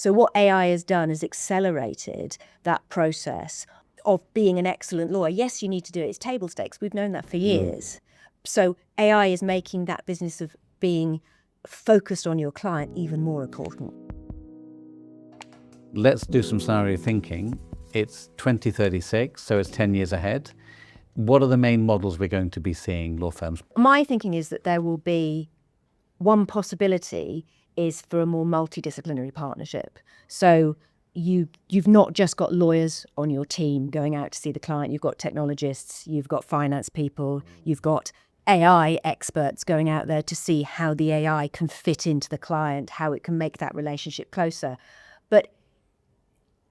So what AI has done is accelerated that process of being an excellent lawyer. Yes, you need to do it. It's table stakes. We've known that for years. So AI is making that business of being focused on your client even more important. Let's do some scenario thinking. It's 2036, so it's 10 years ahead. What are the main models we're going to be seeing, law firms? My thinking is that there will be one possibility is for a more multi-disciplinary partnership. So you've not just got lawyers on your team going out to see the client, you've got technologists, you've got finance people, you've got AI experts going out there to see how the AI can fit into the client, how it can make that relationship closer. But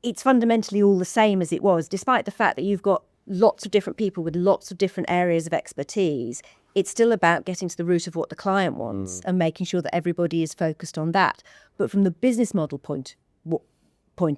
it's fundamentally all the same as it was, despite the fact that you've got lots of different people with lots of different areas of expertise. It's still about getting to the root of what the client wants and making sure that everybody is focused on that. But from the business model point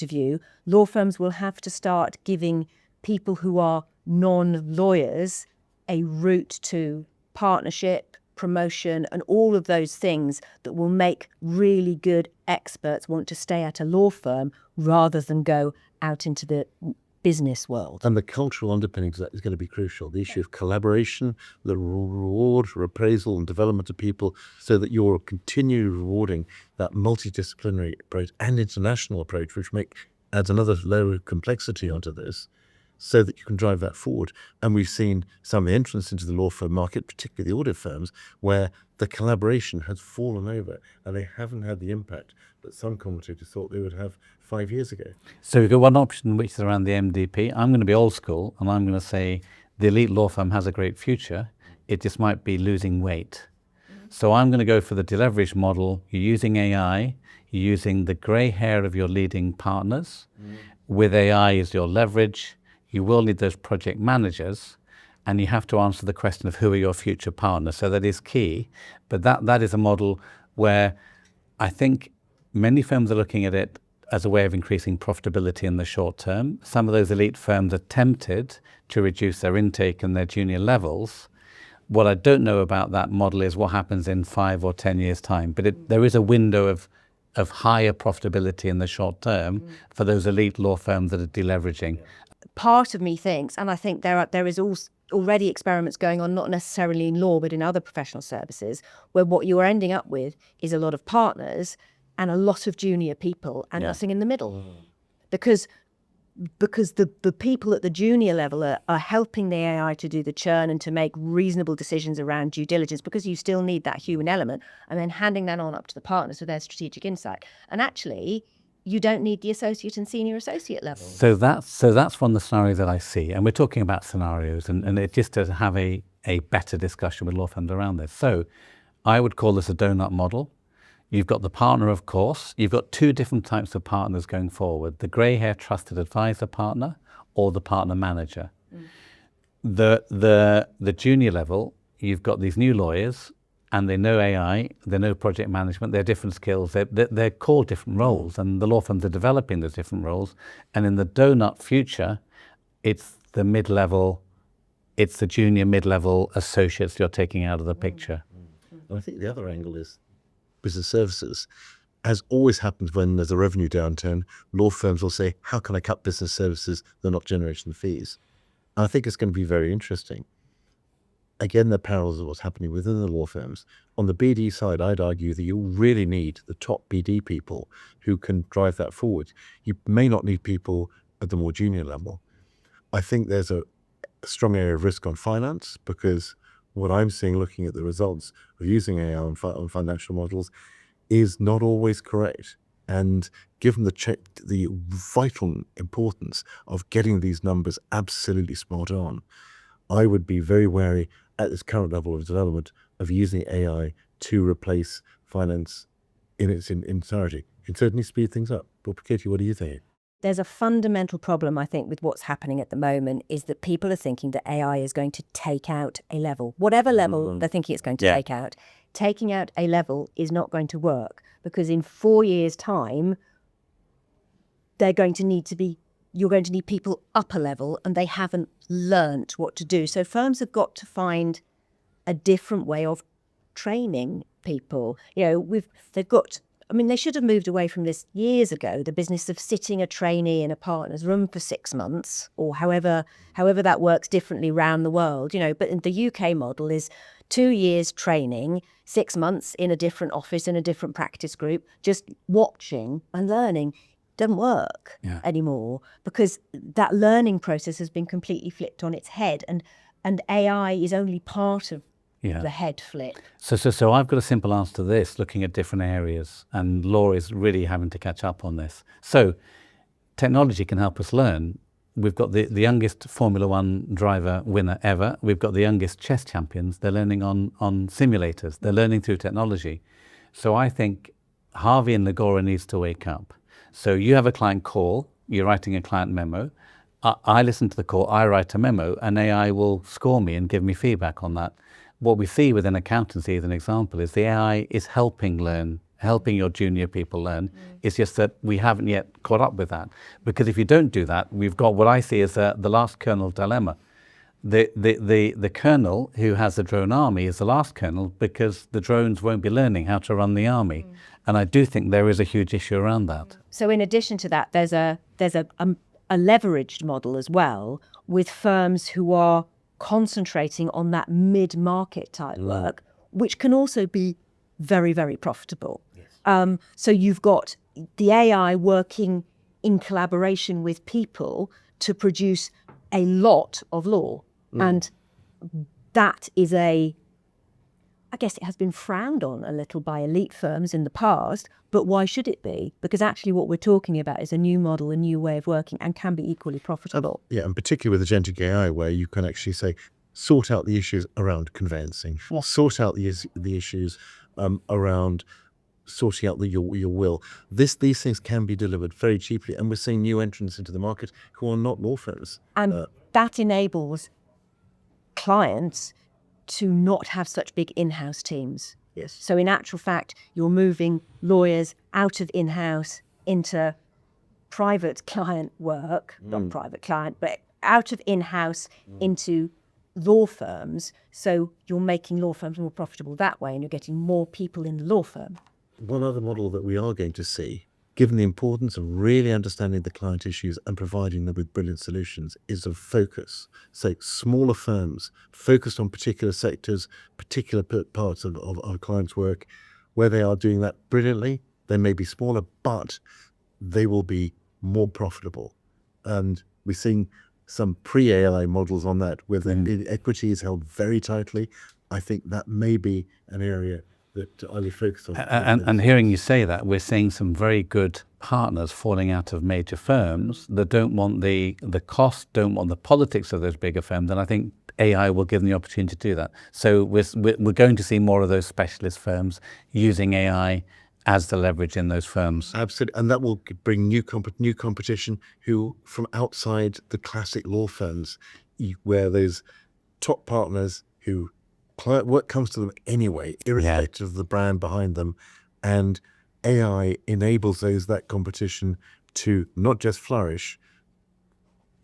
of view, law firms will have to start giving people who are non-lawyers a route to partnership, promotion, and all of those things that will make really good experts want to stay at a law firm rather than go out into the business world. And the cultural underpinnings of that is going to be crucial. The issue of collaboration, the reward, appraisal and development of people so that you're continually rewarding that multidisciplinary approach and international approach, which adds another layer of complexity onto this so that you can drive that forward. And we've seen some of the entrance into the law firm market, particularly the audit firms, where the collaboration has fallen over and they haven't had the impact that some commentators thought they would have 5 years ago. So we've got one option, which is around the MDP. I'm going to be old school, and I'm going to say the elite law firm has a great future. It just might be losing weight. So I'm going to go for the deleverage model. You're using AI. You're using the grey hair of your leading partners. With AI as your leverage. You will need those project managers, and you have to answer the question of who are your future partners. So that is key. But that is a model where I think many firms are looking at it as a way of increasing profitability in the short term. Some of those elite firms are tempted to reduce their intake and their junior levels. What I don't know about that model is what happens in 5 or 10 years' time. But there is a window of higher profitability in the short term for those elite law firms that are deleveraging. Part of me thinks, and I think there is already experiments going on, not necessarily in law, but in other professional services, where what you are ending up with is a lot of partners and a lot of junior people and nothing in the middle. Because the people at the junior level are helping the AI to do the churn and to make reasonable decisions around due diligence, because you still need that human element, and then handing that on up to the partners with their strategic insight. And actually, you don't need the associate and senior associate level. So that's one of the scenarios that I see. And we're talking about scenarios, and it just to have a better discussion with law firms around this. So I would call this a donut model. You've got the partner, of course. You've got two different types of partners going forward: the grey hair trusted advisor partner or the partner manager. The junior level, you've got these new lawyers, and they know AI, they know project management, they're different skills, they're called different roles, and the law firms are developing those different roles. And in the donut future, it's the mid-level, it's the junior mid-level associates you're taking out of the picture. And I think the other angle is business services. As always happens when there's a revenue downturn, law firms will say, how can I cut business services? They're not generating the fees. And I think it's going to be very interesting. Again, the parallels of what's happening within the law firms. On the BD side, I'd argue that you really need the top BD people who can drive that forward. You may not need people at the more junior level. I think there's a strong area of risk on finance, because what I'm seeing looking at the results of using AI on financial models is not always correct. And given the vital importance of getting these numbers absolutely spot on, I would be very wary at this current level of development of using AI to replace finance in its entirety. It can certainly speed things up. But Katie, what do you think? There's a fundamental problem, I think, with what's happening at the moment, is that people are thinking that AI is going to take out a level. Whatever level they're thinking it's going to take out, taking out a level is not going to work, because in 4 years' time, you're going to need people up a level, and they haven't learnt what to do. So firms have got to find a different way of training people. They've got I mean, they should have moved away from this years ago, the business of sitting a trainee in a partner's room for 6 months, or however that works differently around the world, but the UK model is 2 years training, 6 months in a different office, in a different practice group, just watching and learning. Doesn't work anymore, because that learning process has been completely flipped on its head, and AI is only part of the head flip. So I've got a simple answer to this, looking at different areas, and law is really having to catch up on this. So technology can help us learn. We've got the youngest Formula One driver winner ever. We've got the youngest chess champions. They're learning on simulators. They're learning through technology. So I think Harvey and Lagora needs to wake up. So you have a client call, you're writing a client memo. I listen to the call, I write a memo, and AI will score me and give me feedback on that. What we see within accountancy, as an example, is the AI is helping your junior people learn. It's just that we haven't yet caught up with that. Because if you don't do that, we've got what I see as the last colonel dilemma. The colonel who has the drone army is the last colonel, because the drones won't be learning how to run the army. And I do think there is a huge issue around that. So in addition to that, there's a leveraged model as well, with firms who are concentrating on that mid-market type work, which can also be very, very profitable. Yes. So you've got the AI working in collaboration with people to produce a lot of law. And that is I guess it has been frowned on a little by elite firms in the past, but why should it be? Because actually what we're talking about is a new model, a new way of working, and can be equally profitable. And particularly with agentic AI, where you can actually say, sort out the issues around conveyancing, sort out the issues around sorting out your will. These things can be delivered very cheaply, and we're seeing new entrants into the market who are not law firms. And that enables clients to not have such big in-house teams. Yes. So in actual fact, you're moving lawyers out of in-house into private client work, not private client, but out of in-house into law firms. So you're making law firms more profitable that way, and you're getting more people in the law firm. One other model that we are going to see, given the importance of really understanding the client issues and providing them with brilliant solutions, is of focus. Say, smaller firms focused on particular sectors, particular parts of our clients' work, where they are doing that brilliantly. They may be smaller, but they will be more profitable. And we're seeing some pre-AI models on that, where the equity is held very tightly. I think that may be an area that I would focus on. And hearing you say that, we're seeing some very good partners falling out of major firms that don't want the cost, don't want the politics of those bigger firms. And I think AI will give them the opportunity to do that. So we're going to see more of those specialist firms using AI as the leverage in those firms. Absolutely, and that will bring new competition who from outside the classic law firms, where those top partners who client work comes to them anyway, irrespective of the brand behind them, and AI enables that competition to not just flourish,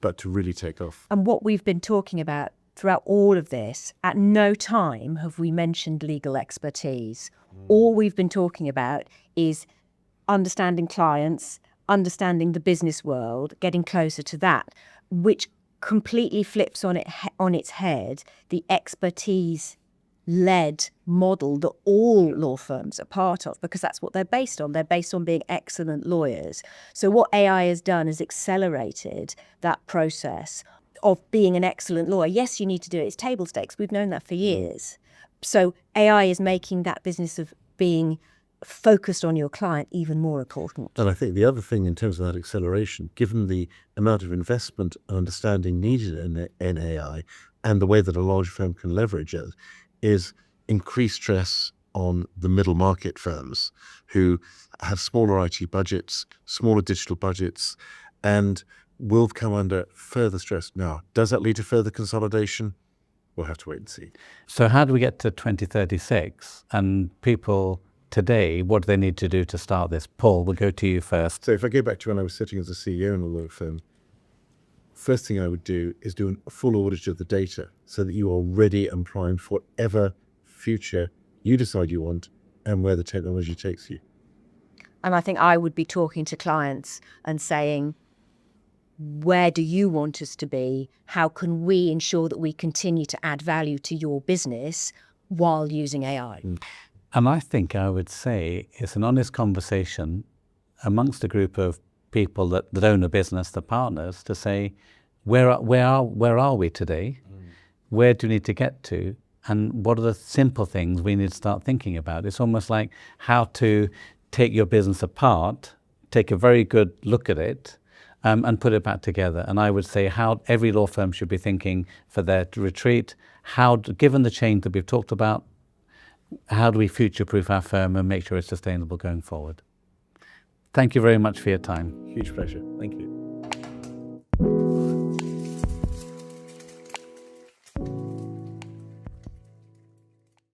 but to really take off. And what we've been talking about throughout all of this, at no time have we mentioned legal expertise. All we've been talking about is understanding clients, understanding the business world, getting closer to that, which completely flips on its head the expertise-led model that all law firms are part of, because that's what they're based on. They're based on being excellent lawyers. So what AI has done is accelerated that process of being an excellent lawyer. Yes, you need to do it. It's table stakes. We've known that for years. So AI is making that business of being focused on your client even more important. And I think the other thing in terms of that acceleration, given the amount of investment and understanding needed in AI and the way that a large firm can leverage it, is increased stress on the middle market firms who have smaller IT budgets, smaller digital budgets, and will come under further stress. Now, does that lead to further consolidation? We'll have to wait and see. So how do we get to 2036? And people today, what do they need to do to start this? Paul, we'll go to you first. So if I go back to when I was sitting as a CEO in a law firm, first thing I would do is do a full audit of the data so that you are ready and primed for whatever future you decide you want and where the technology takes you. And I think I would be talking to clients and saying, where do you want us to be? How can we ensure that we continue to add value to your business while using AI? And I think I would say it's an honest conversation amongst a group of people that own a business, the partners, to say, where are we today? Where do we need to get to? And what are the simple things we need to start thinking about? It's almost like how to take your business apart, take a very good look at it, and put it back together. And I would say how every law firm should be thinking for their retreat, given the change that we've talked about, how do we future-proof our firm and make sure it's sustainable going forward? Thank you very much for your time. Huge pleasure. Thank you.